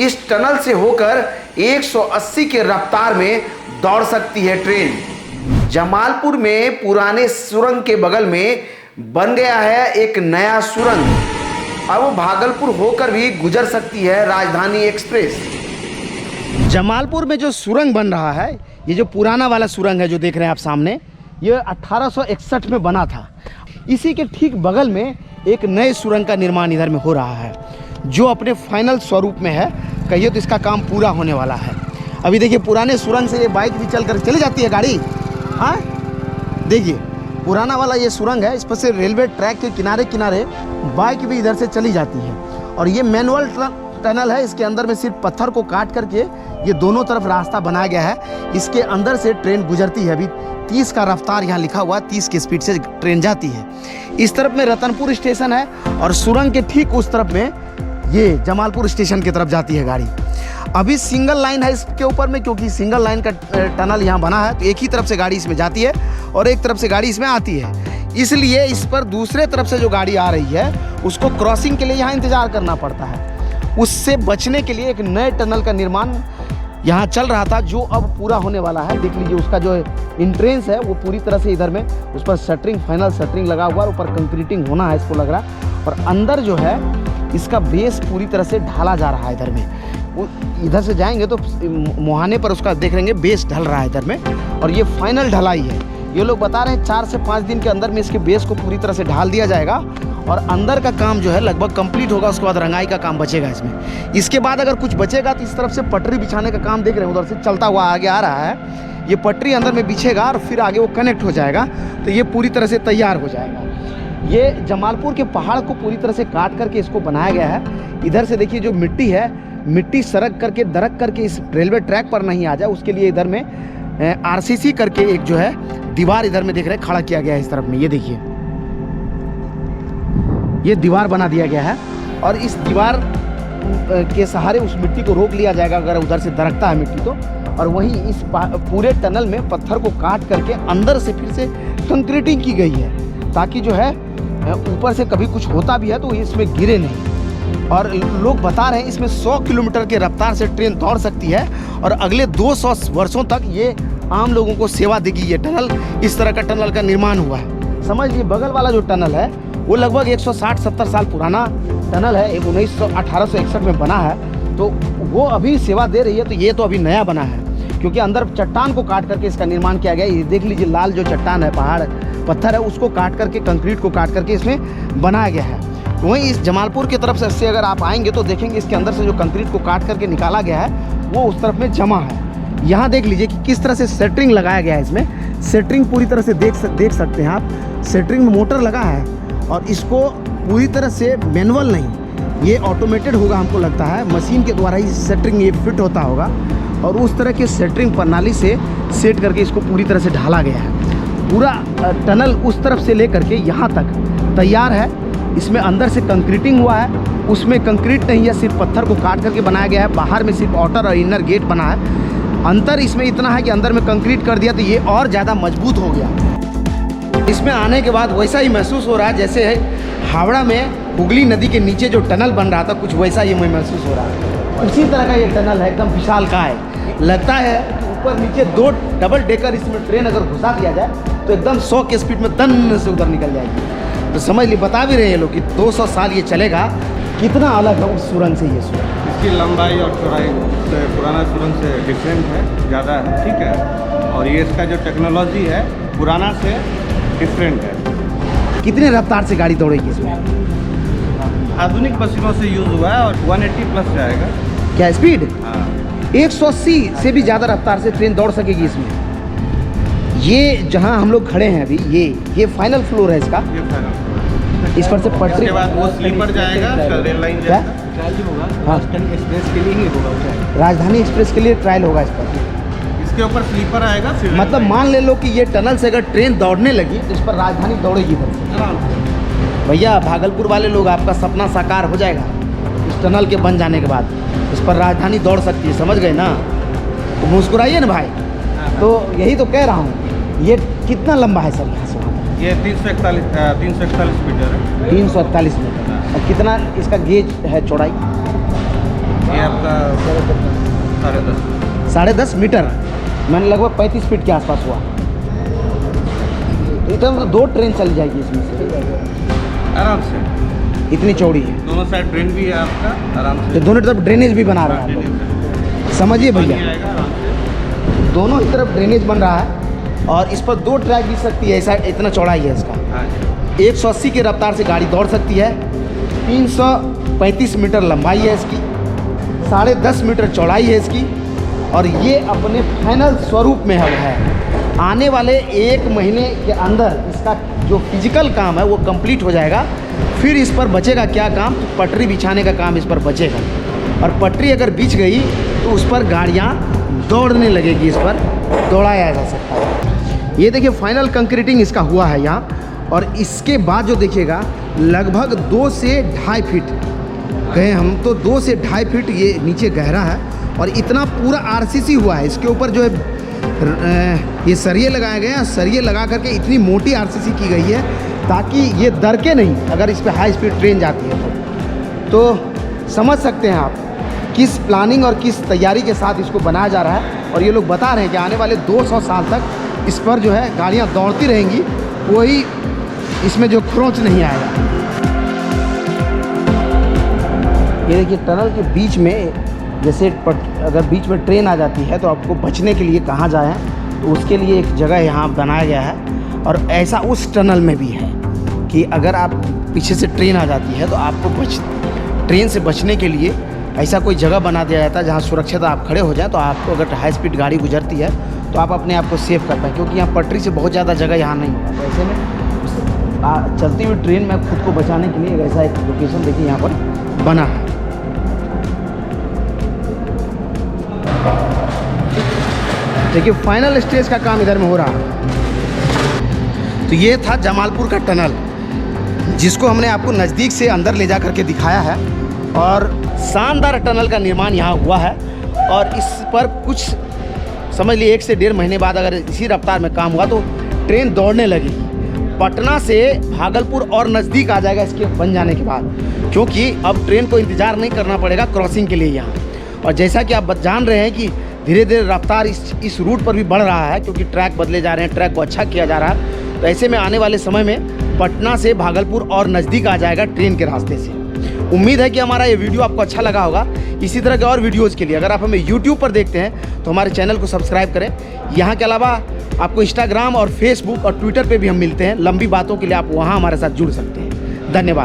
इस टनल से होकर 180 के रफ्तार में दौड़ सकती है ट्रेन। जमालपुर में पुराने सुरंग के बगल में बन गया है एक नया सुरंग। अब भागलपुर होकर भी गुजर सकती है राजधानी एक्सप्रेस। जमालपुर में जो सुरंग बन रहा है, ये जो पुराना वाला सुरंग है जो देख रहे हैं आप सामने, ये 1861 में बना था। इसी के ठीक बगल में एक नए सुरंग का निर्माण इधर में हो रहा है, जो अपने फाइनल स्वरूप में है। कहिए तो इसका काम पूरा होने वाला है। अभी देखिए, पुराने सुरंग से ये बाइक भी चली जाती है गाड़ी। हाँ, देखिए पुराना वाला ये सुरंग है, इस पर से रेलवे ट्रैक के किनारे किनारे बाइक भी इधर से चली जाती है। और ये मैनुअल टनल है। इसके अंदर में सिर्फ पत्थर को काट करके ये दोनों तरफ रास्ता बनाया गया है। इसके अंदर से ट्रेन गुजरती है। अभी 30 का रफ्तार यहाँ लिखा हुआ है, 30 की स्पीड से ट्रेन जाती है। इस तरफ में रतनपुर स्टेशन है और सुरंग के ठीक उस तरफ में ये जमालपुर स्टेशन की तरफ जाती है गाड़ी। अभी सिंगल लाइन है इसके ऊपर में, क्योंकि सिंगल लाइन का टनल यहाँ बना है, तो एक ही तरफ से गाड़ी इसमें जाती है और एक तरफ से गाड़ी इसमें आती है। इसलिए इस पर दूसरे तरफ से जो गाड़ी आ रही है उसको क्रॉसिंग के लिए यहाँ इंतज़ार करना पड़ता है। उससे बचने के लिए एक नए टनल का निर्माण यहाँ चल रहा था, जो अब पूरा होने वाला है। देख लीजिए, उसका जो इंट्रेंस है वो पूरी तरह से इधर में उस पर शटरिंग, फाइनल शटरिंग लगा हुआ है। ऊपर कंक्रीटिंग होना है इसको लग रहा है। और अंदर जो है इसका बेस पूरी तरह से ढाला जा रहा है। इधर में इधर से जाएंगे तो मुहाने पर उसका देख लेंगे बेस ढल रहा है इधर में। और ये फाइनल ढलाई है। ये लोग बता रहे हैं 4 से 5 दिन के अंदर में इसके बेस को पूरी तरह से ढाल दिया जाएगा और अंदर का काम जो है लगभग कंप्लीट होगा। उसके बाद रंगाई का काम बचेगा इसमें। इसके बाद अगर कुछ बचेगा तो इस तरफ से पटरी बिछाने का काम देख रहे हैं, उधर से चलता हुआ आगे आ रहा है। ये पटरी अंदर में बिछेगा और फिर आगे वो कनेक्ट हो जाएगा, तो ये पूरी तरह से तैयार हो जाएगा। ये जमालपुर के पहाड़ को पूरी तरह से काट करके इसको बनाया गया है। इधर से देखिए, जो मिट्टी है, मिट्टी सरक करके दरक करके इस रेलवे ट्रैक पर नहीं आ जाए, उसके लिए इधर में RCC करके एक जो है दीवार इधर में देख रहे हैं खड़ा किया गया है इस तरफ में। ये देखिए, ये दीवार बना दिया गया है और इस दीवार के सहारे उस मिट्टी को रोक लिया जाएगा अगर उधर से दरकता है मिट्टी तो। और वहीं इस पूरे टनल में पत्थर को काट करके अंदर से फिर से कंक्रीटिंग की गई है, ताकि जो है ऊपर से कभी कुछ होता भी है तो इसमें गिरे नहीं। और लोग बता रहे हैं इसमें 100 किलोमीटर के रफ्तार से ट्रेन दौड़ सकती है और अगले 200 वर्षों तक ये आम लोगों को सेवा देगी। ये टनल, इस तरह का टनल का निर्माण हुआ है। समझ लीजिए, बगल वाला जो टनल है वो लगभग 160-70 साल पुराना टनल है। 1861 में बना है, तो वो अभी सेवा दे रही है। तो ये तो अभी नया बना है, क्योंकि अंदर चट्टान को काट करके इसका निर्माण किया गया है। ये देख लीजिए, लाल जो चट्टान है, पहाड़ पत्थर है, उसको काट करके, कंक्रीट को काट करके इसमें बनाया गया है। वहीं इस जमालपुर की तरफ से अगर आप आएंगे तो देखेंगे इसके अंदर से जो कंक्रीट को काट करके निकाला गया है वो उस तरफ में जमा है। यहाँ देख लीजिए कि किस तरह से सेटरिंग लगाया गया है। इसमें सेटरिंग पूरी तरह से देख सकते हैं आप। सेटरिंग में मोटर लगा है और इसको पूरी तरह से मैनुअल नहीं, ये ऑटोमेटेड होगा। हमको लगता है मशीन के द्वारा ही सेटरिंग ये फिट होता होगा और उस तरह के सेटरिंग प्रणाली से सेट करके इसको पूरी तरह से ढाला गया है। पूरा टनल उस तरफ से लेकर के यहाँ तक तैयार है। इसमें अंदर से कंक्रीटिंग हुआ है, उसमें कंक्रीट नहीं है, सिर्फ पत्थर को काट करके बनाया गया है। बाहर में सिर्फ आउटर और इनर गेट बना है। अंतर इसमें इतना है कि अंदर में कंक्रीट कर दिया तो ये और ज़्यादा मजबूत हो गया। इसमें आने के बाद वैसा ही महसूस हो रहा है जैसे हावड़ा में हुगली नदी के नीचे जो टनल बन रहा था, कुछ वैसा ही महसूस हो रहा है। उसी तरह का ये टनल है, एकदम विशालकाय लगता है। ऊपर नीचे 2 डबल डेकर इसमें ट्रेन अगर घुसा दिया जाए तो एकदम 100 की स्पीड में दन से उधर निकल जाएगी। तो समझ ली, बता भी रहे हैं लोग कि 200 साल ये चलेगा। कितना अलग है उस सुरंग से ये सुरंग। इसकी लंबाई और चौड़ाई से पुराना सुरंग से डिफरेंट है, ज़्यादा है, ठीक है। और ये इसका जो टेक्नोलॉजी है पुराना से डिफरेंट है। कितने रफ्तार से गाड़ी दौड़ेगी इसमें? आधुनिक मशीनों से यूज़ हुआ है और 180 प्लस जाएगा। क्या स्पीड? हाँ, 180 से भी ज़्यादा रफ्तार से ट्रेन दौड़ सकेगी इसमें। ये जहाँ हम लोग खड़े हैं अभी, ये फाइनल फ्लोर है इसका। ये फाइनल इस पर से पटरी, के बाद वो स्लीपर जाएगा, रेल लाइन जाएगा। हाँ, एक्सप्रेस के लिए ही होगा, राजधानी एक्सप्रेस के लिए ट्रायल होगा इस पर। इसके ऊपर स्लीपर आएगा। मतलब मान ले लो कि ये टनल से अगर ट्रेन दौड़ने लगी तो इस पर राजधानी दौड़ेगी इधर से। भैया, भागलपुर वाले लोग, आपका सपना साकार हो जाएगा इस टनल के बन जाने के बाद। इस पर राजधानी दौड़ सकती है, समझ गए ना? तो मुस्कुराइए ना भाई। तो यही तो कह रहा हूँ। ये कितना लंबा है सर यहाँ से वहाँ तक? ये 341 मीटर है। 341 मीटर। और कितना इसका गेज है चौड़ाई? ये आपका 10.5 10.5 मीटर, मैंने लगभग 35 फीट के आसपास हुआ। तो इतना मतलब 2 ट्रेन चली जाएगी इसमें से आराम से, इतनी चौड़ी है। दोनों साइड ड्रेन भी है आपका आराम तो से। दोनों तरफ ड्रेनेज भी बना रहा है आप लोग। समझिए भैया, आएगा आराम से। दोनों ही तरफ ड्रेनेज बन रहा है और इस पर 2 ट्रैक भी सकती है, ऐसा इतना चौड़ाई है इसका। हाँ जी। 180 की रफ्तार से गाड़ी दौड़ सकती है। 335 मीटर लंबाई है इसकी, 10.5 मीटर चौड़ाई है इसकी, और ये अपने फाइनल स्वरूप में अब है। आने वाले 1 महीने के अंदर इसका जो फिजिकल काम है वो कंप्लीट हो जाएगा। फिर इस पर बचेगा क्या काम, तो पटरी बिछाने का काम इस पर बचेगा। और पटरी अगर बिछ गई तो उस पर गाड़ियाँ दौड़ने लगेगी, इस पर दौड़ाया जा सकता है। ये देखिए फाइनल कंक्रीटिंग इसका हुआ है यहाँ, और इसके बाद जो देखिएगा लगभग 2 से 2.5 फीट गए हम, तो 2 से 2.5 फीट ये नीचे गहरा है। और इतना पूरा आरसीसी हुआ है, इसके ऊपर जो है ये सरिये लगाए गए हैं। सरिये लगा करके इतनी मोटी आरसीसी की गई है ताकि ये दरके नहीं अगर इस पर हाई स्पीड ट्रेन जाती है तो समझ सकते हैं आप किस प्लानिंग और किस तैयारी के साथ इसको बनाया जा रहा है। और ये लोग बता रहे हैं कि आने वाले 200 साल तक इस पर जो है गाड़ियाँ दौड़ती रहेंगी, कोई इसमें जो खरोंच नहीं आएगा। ये देखिए टनल के बीच में जैसे अगर बीच में ट्रेन आ जाती है तो आपको बचने के लिए कहाँ जाएं, तो उसके लिए एक जगह यहाँ बनाया गया है। और ऐसा उस टनल में भी है कि अगर आप पीछे से ट्रेन आ जाती है तो आपको ट्रेन से बचने के लिए ऐसा कोई जगह बना दिया जाता है जहाँ सुरक्षित आप खड़े हो जाए। तो आपको अगर हाई स्पीड गाड़ी गुजरती है तो आप अपने आप को सेव कर पाएँ, क्योंकि यहाँ पटरी से बहुत ज़्यादा जगह यहाँ नहीं होगा। तो ऐसे में चलती हुई ट्रेन में खुद को बचाने के लिए ऐसा एक लोकेशन देखिए यहाँ पर बना है। देखिए फाइनल स्टेज का काम इधर में हो रहा है। तो ये था जमालपुर का टनल, जिसको हमने आपको नज़दीक से अंदर ले जा करके दिखाया है। और शानदार टनल का निर्माण यहाँ हुआ है। और इस पर कुछ समझ लिए 1 से 1.5 महीने बाद अगर इसी रफ्तार में काम हुआ तो ट्रेन दौड़ने लगेगी। पटना से भागलपुर और नज़दीक आ जाएगा इसके बन जाने के बाद, क्योंकि अब ट्रेन को इंतज़ार नहीं करना पड़ेगा क्रॉसिंग के लिए यहाँ। और जैसा कि आप जान रहे हैं कि धीरे धीरे रफ्तार इस रूट पर भी बढ़ रहा है, क्योंकि ट्रैक बदले जा रहे हैं, ट्रैक को अच्छा किया जा रहा है। तो ऐसे में आने वाले समय में पटना से भागलपुर और नज़दीक आ जाएगा ट्रेन के रास्ते से। उम्मीद है कि हमारा ये वीडियो आपको अच्छा लगा होगा। इसी तरह के और वीडियोज़ के लिए अगर आप हमें यूट्यूब पर देखते हैं तो हमारे चैनल को सब्सक्राइब करें। यहाँ के अलावा आपको इंस्टाग्राम और फेसबुक और ट्विटर पर भी हम मिलते हैं। लंबी बातों के लिए आप वहाँ हमारे साथ जुड़ सकते हैं। धन्यवाद।